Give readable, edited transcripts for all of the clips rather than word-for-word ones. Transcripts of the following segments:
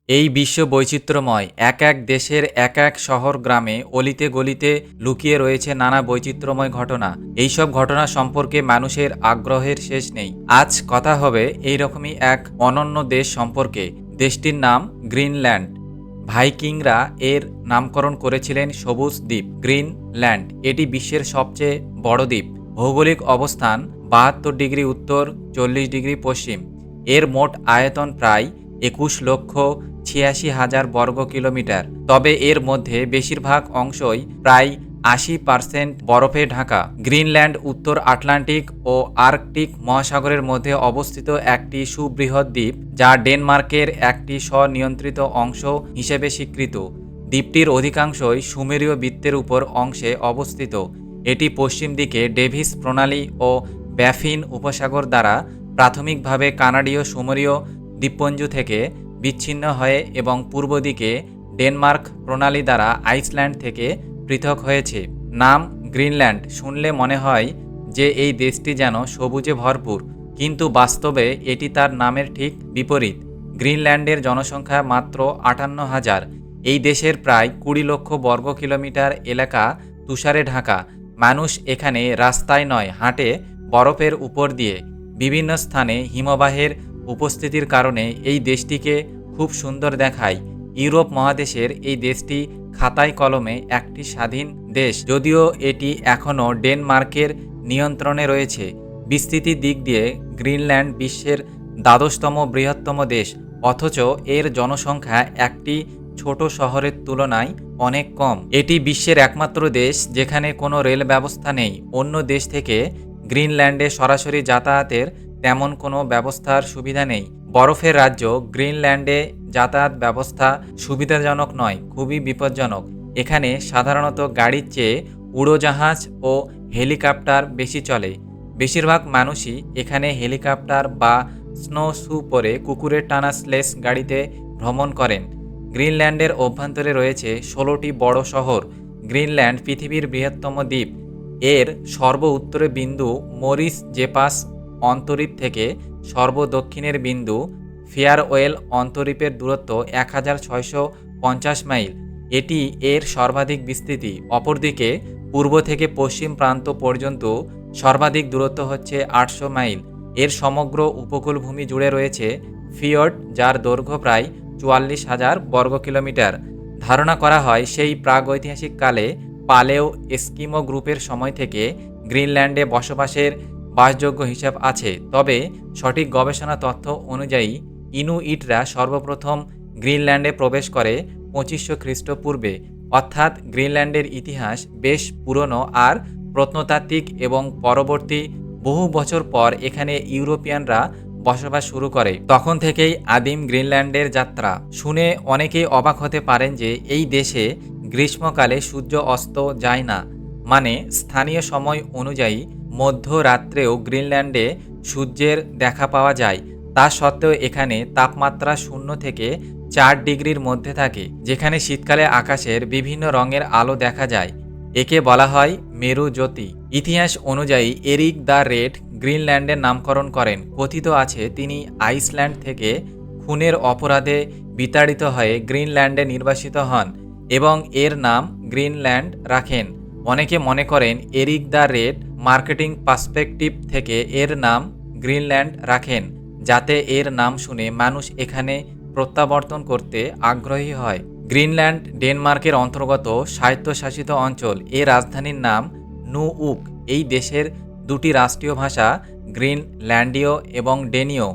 এই বিশ্ব বৈচিত্র্যময় এক এক দেশের এক এক শহর গ্রামে অলিতে গলিতে লুকিয়ে রয়েছে নানা বৈচিত্র্যময় ঘটনা। এইসব ঘটনা সম্পর্কে মানুষের আগ্রহের শেষ নেই। আজ কথা হবে এইরকমই এক অনন্য দেশ সম্পর্কে। দেশটির নাম গ্রিনল্যান্ড। ভাইকিংরা এর নামকরণ করেছিলেন সবুজ দ্বীপ গ্রিনল্যান্ড। এটি বিশ্বের সবচেয়ে বড় দ্বীপ। ভৌগোলিক অবস্থান ৭২ ডিগ্রি উত্তর, ৪০ ডিগ্রি পশ্চিম। এর মোট আয়তন প্রায় ২১,৮৬,০০০ বর্গ কিলোমিটার। তবে এর মধ্যে বেশিরভাগ অংশই প্রায় ৮০% বরফে ঢাকা। গ্রিনল্যান্ড উত্তর আটলান্টিক ও আর্কটিক মহাসাগরের মধ্যে অবস্থিত একটি সুবৃহৎ দ্বীপ, যা ডেনমার্কের একটি স্বনিয়ন্ত্রিত অংশ হিসেবে স্বীকৃত। দ্বীপটির অধিকাংশই সুমেরীয় বৃত্তের উপর অংশে অবস্থিত। এটি পশ্চিম দিকে ডেভিস প্রণালী ও ব্যাফিন উপসাগর দ্বারা প্রাথমিকভাবে কানাডীয় সুমেরীয় দ্বীপপুঞ্জ থেকে বিচ্ছিন্ন হয়ে এবং পূর্ব দিকে ডেনমার্ক প্রণালী দ্বারা আইসল্যান্ড থেকে পৃথক হয়েছে। নাম গ্রিনল্যান্ড শুনলে মনে হয় যে এই দেশটি যেন সবুজে ভরপুর, কিন্তু বাস্তবে এটি তার নামের ঠিক বিপরীত। গ্রিনল্যান্ডের জনসংখ্যা মাত্র ৫৮,০০০। এই দেশের প্রায় ২০ লক্ষ বর্গ কিলোমিটার এলাকা তুষারে ঢাকা। মানুষ এখানে রাস্তায় নয়, হাঁটে বরফের উপর দিয়ে। বিভিন্ন স্থানে হিমবাহের উপস্থিতির কারণে এই দেশটিকে খুব সুন্দর দেখায়। ইউরোপ মহাদেশের এই দেশটি খাতায় কলমে একটি স্বাধীন দেশ, যদিও এটি এখনও ডেনমার্কের নিয়ন্ত্রণে রয়েছে। বিস্তৃতির দিক দিয়ে গ্রিনল্যান্ড বিশ্বের ১২তম বৃহত্তম দেশ, অথচ এর জনসংখ্যা একটি ছোট শহরের তুলনায় অনেক কম। এটি বিশ্বের একমাত্র দেশ যেখানে কোনো রেল ব্যবস্থা নেই। অন্য দেশ থেকে গ্রিনল্যান্ডে সরাসরি যাতায়াতের তেমন কোনো ব্যবস্থার সুবিধা নেই। বরফের রাজ্য গ্রিনল্যান্ডে যাতায়াত ব্যবস্থা সুবিধাজনক নয়, খুবই বিপজ্জনক। এখানে সাধারণত গাড়ির চেয়ে উড়োজাহাজ ও হেলিকপ্টার বেশি চলে। বেশিরভাগ মানুষই এখানে হেলিকপ্টার বা স্নো শু পরে কুকুরের টানা স্লেজ গাড়িতে ভ্রমণ করেন। গ্রিনল্যান্ডের অভ্যন্তরে রয়েছে ১৬টি বড় শহর। গ্রিনল্যান্ড পৃথিবীর বৃহত্তম দ্বীপ। এর সর্ব উত্তরের বিন্দু মরিস জেপাস অন্তরীপ থেকে সর্বদক্ষিণের বিন্দু ফেয়ারওয়েল অন্তরীপের দূরত্ব ১,৬৫০ মাইল। এটি এর সর্বাধিক বিস্তৃতি। অপরদিকে পূর্ব থেকে পশ্চিম প্রান্ত পর্যন্ত সর্বাধিক দূরত্ব হচ্ছে ৮০০ মাইল। এর সমগ্র উপকূলভূমি জুড়ে রয়েছে ফিয়র্ড, যার দৈর্ঘ্য প্রায় ৪৪,০০০ বর্গ কিলোমিটার। ধারণা করা হয় সেই প্রাগৈতিহাসিক কালে পালেও এস্কিমো গ্রুপের সময় থেকে গ্রিনল্যান্ডে বসবাসের বাসযোগ্য হিসাব আছে। তবে সঠিক গবেষণা তথ্য অনুযায়ী ইনুইটরা সর্বপ্রথম গ্রিনল্যান্ডে প্রবেশ করে ২৫০০ খ্রিস্টপূর্বে। অর্থাৎ গ্রিনল্যান্ডের ইতিহাস বেশ পুরনো আর প্রত্নতাত্ত্বিক, এবং পরবর্তী বহু বছর পর এখানে ইউরোপিয়ানরা বসবাস শুরু করে। তখন থেকেই আদিম গ্রিনল্যান্ডের যাত্রা। শুনে অনেকেই অবাক হতে পারেন যে এই দেশে গ্রীষ্মকালে সূর্য অস্ত যায় না, মানে স্থানীয় সময় অনুযায়ী মধ্যরাত্রেও গ্রিনল্যান্ডে সূর্যের দেখা পাওয়া যায়। তা সত্ত্বেও এখানে তাপমাত্রা ০ থেকে ৪ ডিগ্রির মধ্যে থাকে, যেখানে শীতকালে আকাশের বিভিন্ন রঙের আলো দেখা যায়। একে বলা হয় মেরু জ্যোতি। ইতিহাস অনুযায়ী এরিক দ্য রেড গ্রিনল্যান্ডের নামকরণ করেন। কথিত আছে তিনি আইসল্যান্ড থেকে খুনের অপরাধে বিতাড়িত হয়ে গ্রিনল্যান্ডে নির্বাসিত হন এবং এর নাম গ্রিনল্যান্ড রাখেন। অনেকে মনে করেন Eric the red marketing perspective থেকে এর নাম গ্রিনল্যান্ড রাখেন, যাতে এর নাম শুনে মানুষ এখানে প্রত্যাবর্তন করতে আগ্রহী হয়। গ্রিনল্যান্ড ডেনমার্কের অন্তর্গত স্বায়ত্তশাসিত অঞ্চল। এর রাজধানীর নাম নুউক। এই দেশের দুটি রাষ্ট্রীয় ভাষা গ্রিনল্যান্ডীয় এবং ডেনীয়।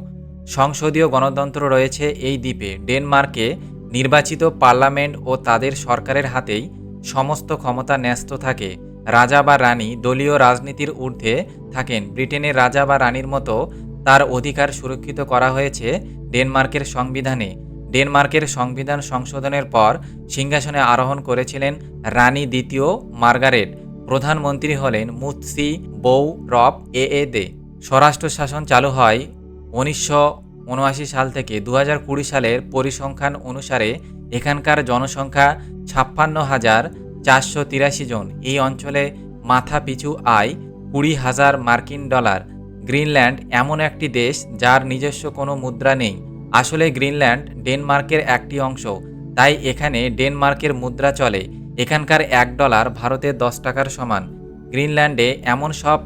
সংসদীয় গণতন্ত্র রয়েছে এই দ্বীপে। ডেনমার্কে নির্বাচিত পার্লামেন্ট ও তাদের সরকারের হাতেই সমস্ত ক্ষমতা ন্যস্ত থাকে। রাজা বা রানী দলীয় রাজনীতির ঊর্ধ্বে থাকেন। ব্রিটেনের রাজা বা রানীর মতো তার অধিকার সুরক্ষিত করা হয়েছে ডেনমার্কের সংবিধানে। ডেনমার্কের সংবিধান সংশোধনের পর সিংহাসনে আরোহণ করেছিলেন রানী দ্বিতীয় মার্গারেট। প্রধানমন্ত্রী হলেন মুৎসি বৌরপ এএদে। স্বরাষ্ট্র শাসন চালু হয় ১৯৭৯ সাল থেকে। ২০২০ সালের পরিসংখ্যান অনুসারে এখানকার জনসংখ্যা ৫৬,৪৮৩ জন। এই অঞ্চলে মাথা পিছু আয় $২০,০০০ মার্কিন। গ্রিনল্যান্ড এমন একটি দেশ যার নিজস্ব কোনো মুদ্রা নেই। আসলে গ্রিনল্যান্ড ডেনমার্কের একটি অংশ, তাই এখানে ডেনমার্কের মুদ্রা চলে। এখানকার $1 ভারতের 10 টাকার সমান। গ্রিনল্যান্ডে এমন সব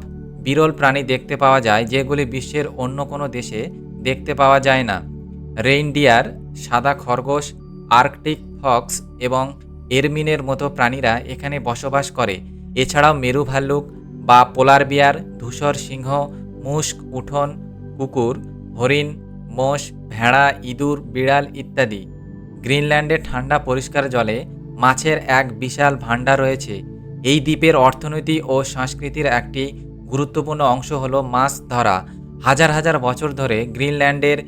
বিরল প্রাণী দেখতে পাওয়া যায় যেগুলি বিশ্বের অন্য কোনো দেশে দেখতে পাওয়া যায় না। রেইনডিয়ার, সাদা খরগোশ, আর্কটিক ফক্স এবং এরমিনের মতো প্রাণীরা এখানে বসবাস করে। এছাড়াও মেরু ভাল্লুক বা পোলার বিয়ার, ধূসর সিংহ, মুস্ক, উঠোন, কুকুর, হরিণ, মোষ, ভেড়া, ইঁদুর, বিড়াল ইত্যাদি। গ্রিনল্যান্ডে ঠান্ডা পরিষ্কার জলে মাছের এক বিশাল ভাণ্ডার রয়েছে। এই দ্বীপের অর্থনীতি ও সংস্কৃতির একটি গুরুত্বপূর্ণ অংশ হলো মাছ ধরা। হাজার হাজার বছর ধরে গ্রিনল্যান্ডের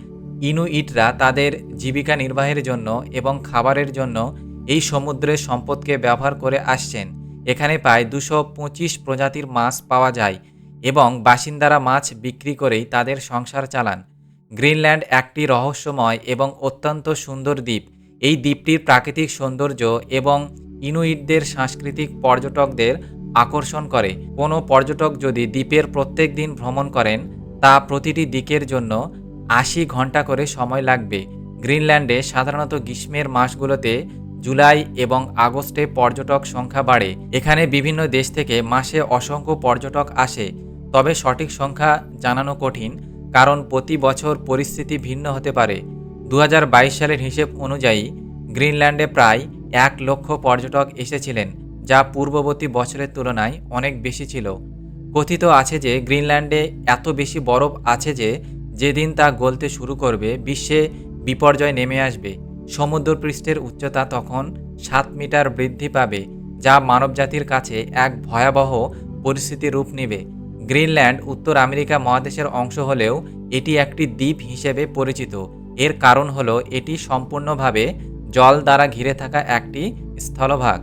ইনুইটরা তাদের জীবিকা নির্বাহের জন্য এবং খাবারের জন্য এই সমুদ্রের সম্পদকে ব্যবহার করে আসছেন। এখানে প্রায় 225 প্রজাতির মাছ পাওয়া যায় এবং বাসিন্দারা মাছ বিক্রি করেই তাদের সংসার চালান। গ্রিনল্যান্ড একটি রহস্যময় এবং অত্যন্ত সুন্দর দ্বীপ। এই দ্বীপটির প্রাকৃতিক সৌন্দর্য এবং ইনুইটদের সাংস্কৃতিক পর্যটকদের আকর্ষণ করে। কোনো পর্যটক যদি দ্বীপের প্রত্যেক দিন ভ্রমণ করেন, তা প্রতিটি দিকের জন্য 80 ঘন্টা করে সময় লাগবে। গ্রিনল্যান্ডে সাধারণত গ্রীষ্মের মাসগুলোতে জুলাই এবং আগস্টে পর্যটক সংখ্যা বাড়ে। এখানে বিভিন্ন দেশ থেকে মাসে অসংখ্য পর্যটক আসে, তবে সঠিক সংখ্যা জানানো কঠিন, কারণ প্রতি বছর পরিস্থিতি ভিন্ন হতে পারে। 2022 সালের হিসেব অনুযায়ী গ্রিনল্যান্ডে প্রায় 1 লক্ষ পর্যটক এসেছিলেন, যা পূর্ববর্তী বছরের তুলনায় অনেক বেশি ছিল। কথিত আছে যে গ্রিনল্যান্ডে এত বেশি বরফ আছে যে যেদিন তা গলতে শুরু করবে, বিশ্বে বিপর্যয় নেমে আসবে। সমুদ্রপৃষ্ঠের উচ্চতা তখন 7 মিটার বৃদ্ধি পাবে, যা মানবজাতির কাছে এক ভয়াবহ পরিস্থিতির রূপ নেবে। গ্রিনল্যান্ড উত্তর আমেরিকা মহাদেশের অংশ হলেও এটি একটি দ্বীপ হিসেবে পরিচিত। এর কারণ হলো এটি সম্পূর্ণভাবে জল দ্বারা ঘিরে থাকা একটি স্থলভাগ।